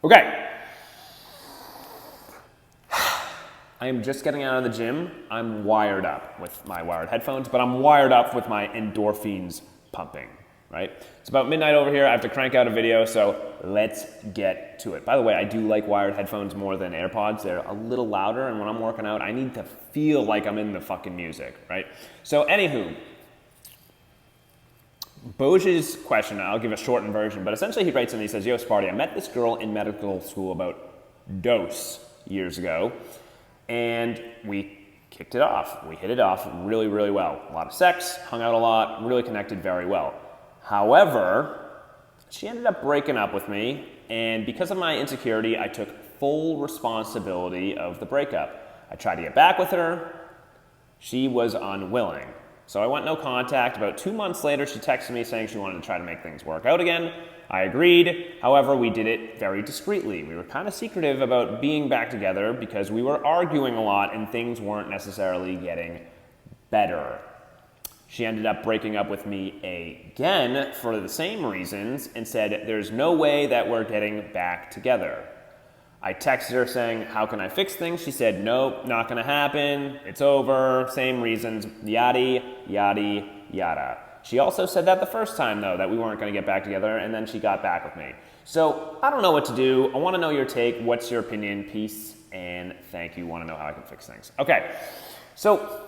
Okay. I am just getting out of the gym. I'm wired up with my wired headphones, but I'm wired up with my endorphins pumping, right? It's about midnight over here. I have to crank out a video, so let's get to it. By the way, I do like wired headphones more than AirPods. They're a little louder, and when I'm working out, I need to feel like I'm in the fucking music, right? So anywho, Boj's question, I'll give a shortened version, but essentially he writes in and he says, yo, Sparty, I met this girl in medical school about years ago, and we kicked it off. We hit it off really, really well. A lot of sex, hung out a lot, really connected very well. However, she ended up breaking up with me, and because of my insecurity, I took full responsibility of the breakup. I tried to get back with her. She was unwilling. So I went no contact. About 2 months later, she texted me saying she wanted to try to make things work out again. I agreed. However, we did it very discreetly. We were kind of secretive about being back together because we were arguing a lot and things weren't necessarily getting better. She ended up breaking up with me again for the same reasons and said, there's no way that we're getting back together. I texted her saying, how can I fix things? She said, nope, not gonna happen. It's over, same reasons, yada, yada, yada. She also said that the first time, though, that we weren't gonna get back together, and then she got back with me. So I don't know what to do. I wanna know your take. What's your opinion? Peace and thank you. Wanna know how I can fix things. Okay, so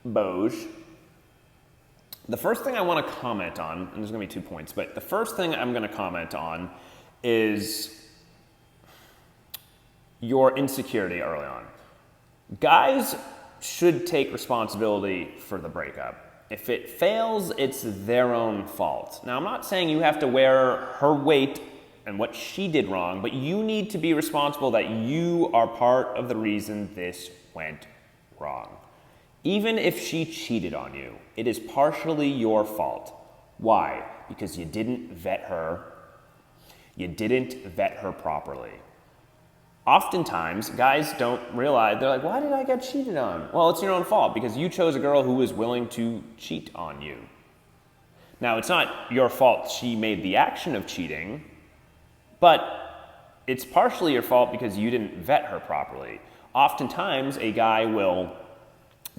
Boj, the first thing I wanna comment on, and there's gonna be 2 points, but the first thing I'm gonna comment on is your insecurity early on. Guys should take responsibility for the breakup. If it fails, it's their own fault. Now, I'm not saying you have to wear her weight and what she did wrong, but you need to be responsible that you are part of the reason this went wrong. Even if she cheated on you, it is partially your fault. Why? Because you didn't vet her. You didn't vet her properly. Oftentimes, guys don't realize, they're like, why did I get cheated on? Well, it's your own fault because you chose a girl who was willing to cheat on you. Now, it's not your fault she made the action of cheating, but it's partially your fault because you didn't vet her properly. Oftentimes, a guy will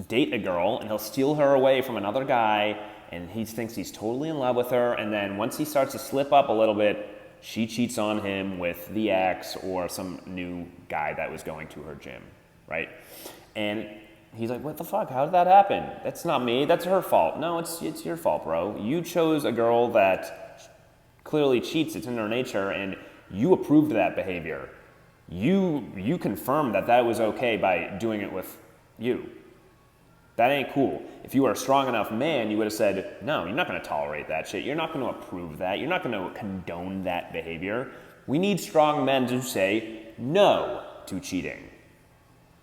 date a girl and he'll steal her away from another guy and he thinks he's totally in love with her, and then once he starts to slip up a little bit, she cheats on him with the ex or some new guy that was going to her gym, right? And he's like, what the fuck? How did that happen? That's not me. That's her fault. No, it's your fault, bro. You chose a girl that clearly cheats. It's in her nature, and you approved of that behavior. You confirmed that that was okay by doing it with you. That ain't cool. If you were a strong enough man, you would have said, no, you're not going to tolerate that shit. You're not going to approve that. You're not going to condone that behavior. We need strong men to say no to cheating,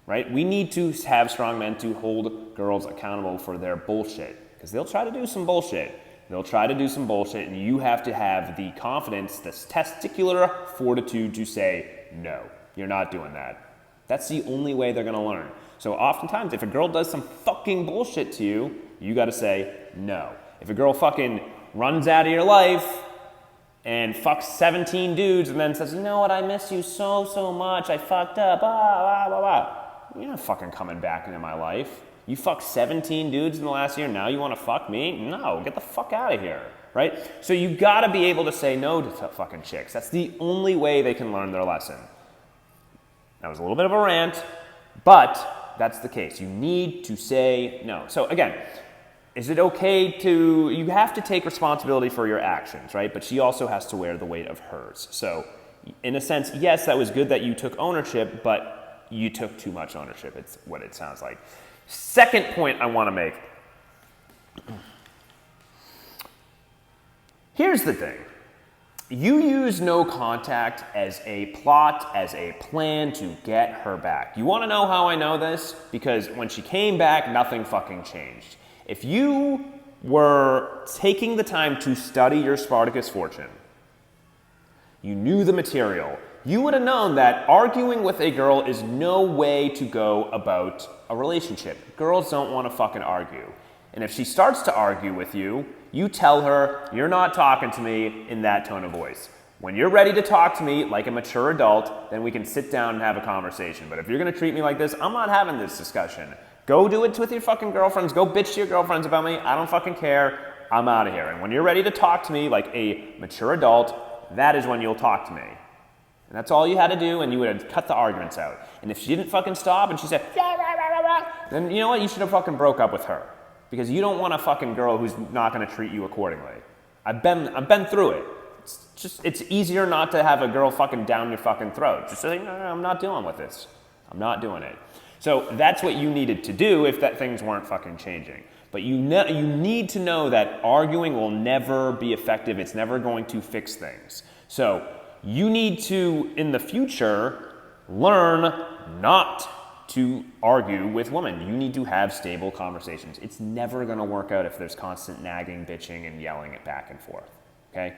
right? We need to have strong men to hold girls accountable for their bullshit, because they'll try to do some bullshit. They'll try to do some bullshit, and you have to have the confidence, the testicular fortitude to say, no, you're not doing that. That's the only way they're going to learn. So oftentimes, if a girl does some fucking bullshit to you, you got to say no. If a girl fucking runs out of your life and fucks 17 dudes and then says, you know what, I miss you so much, I fucked up, you're not fucking coming back into my life. You fucked 17 dudes in the last year, now you want to fuck me? No, get the fuck out of here, right? So you got to be able to say no to fucking chicks. That's the only way they can learn their lesson. That was a little bit of a rant, but that's the case. You need to say no. So again, is it okay to, you have to take responsibility for your actions, right? But she also has to wear the weight of hers. So in a sense, yes, that was good that you took ownership, but you took too much ownership. It's what it sounds like. Second point I want to make. Here's the thing. You use no contact as a plot, as a plan to get her back. You want to know how I know this? Because when she came back, nothing fucking changed. If you were taking the time to study your Spartacus fortune, you knew the material, you would have known that arguing with a girl is no way to go about a relationship. Girls don't want to fucking argue. And if she starts to argue with you, you tell her, you're not talking to me in that tone of voice. When you're ready to talk to me like a mature adult, then we can sit down and have a conversation. But if you're gonna treat me like this, I'm not having this discussion. Go do it with your fucking girlfriends. Go bitch to your girlfriends about me. I don't fucking care. I'm out of here. And when you're ready to talk to me like a mature adult, that is when you'll talk to me. And that's all you had to do, and you would have cut the arguments out. And if she didn't fucking stop and she said, yeah, rah, rah, rah, rah, then you know what? You should have fucking broke up with her. Because you don't want a fucking girl who's not gonna treat you accordingly. I've been through it. It's easier not to have a girl fucking down your fucking throat. Just say, no, I'm not dealing with this. I'm not doing it. So that's what you needed to do if that things weren't fucking changing. But you need to know that arguing will never be effective. It's never going to fix things. So you need to, in the future, learn not to argue with women. You need to have stable conversations. It's never going to work out if there's constant nagging, bitching, and yelling it back and forth. Okay?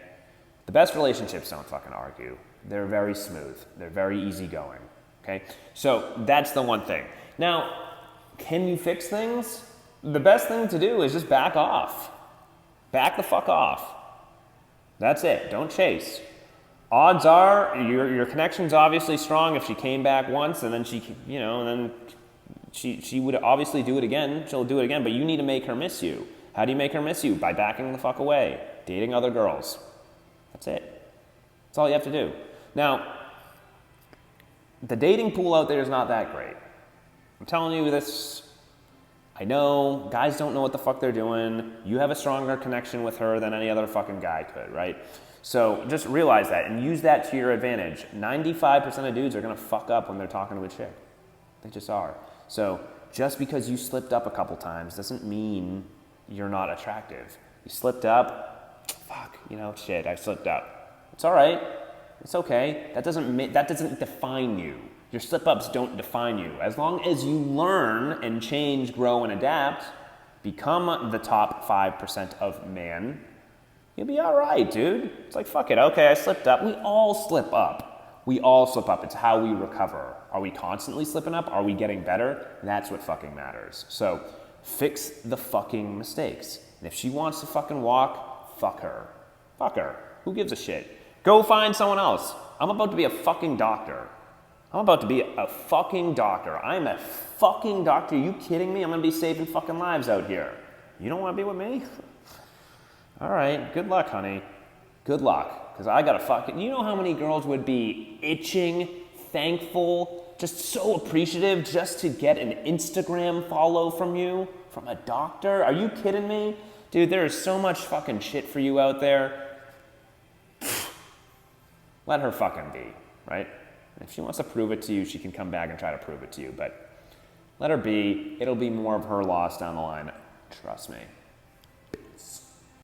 The best relationships don't fucking argue. They're very smooth. They're very easygoing. Okay? So that's the one thing. Now, can you fix things? The best thing to do is just back off. Back the fuck off. That's it. Don't chase. Odds are your connection's obviously strong if she came back once and then she would obviously do it again. She'll do it again, but you need to make her miss you. How do you make her miss you? By backing the fuck away. Dating other girls. That's it. That's all you have to do. Now, the dating pool out there is not that great. I'm telling you this. I know guys don't know what the fuck they're doing. You have a stronger connection with her than any other fucking guy could, right? So just realize that and use that to your advantage. 95% of dudes are gonna fuck up when they're talking to a chick. They just are. So just because you slipped up a couple times doesn't mean you're not attractive. You slipped up, fuck, shit, I slipped up. It's all right. It's okay. That doesn't define you. Your slip-ups don't define you. As long as you learn and change, grow, and adapt, become the top 5% of man, you'll be all right, dude. It's like, fuck it. Okay, I slipped up. We all slip up. We all slip up. It's how we recover. Are we constantly slipping up? Are we getting better? That's what fucking matters. So fix the fucking mistakes. And if she wants to fucking walk, fuck her. Fuck her. Who gives a shit? Go find someone else. I'm about to be a fucking doctor. I'm about to be a fucking doctor. I'm a fucking doctor. Are you kidding me? I'm going to be saving fucking lives out here. You don't want to be with me? All right. Good luck, honey. Good luck. Because I got to fucking... You know how many girls would be itching, thankful, just so appreciative just to get an Instagram follow from you? From a doctor? Are you kidding me? Dude, there is so much fucking shit for you out there. Let her fucking be, right? If she wants to prove it to you, she can come back and try to prove it to you. But let her be. It'll be more of her loss down the line. Trust me.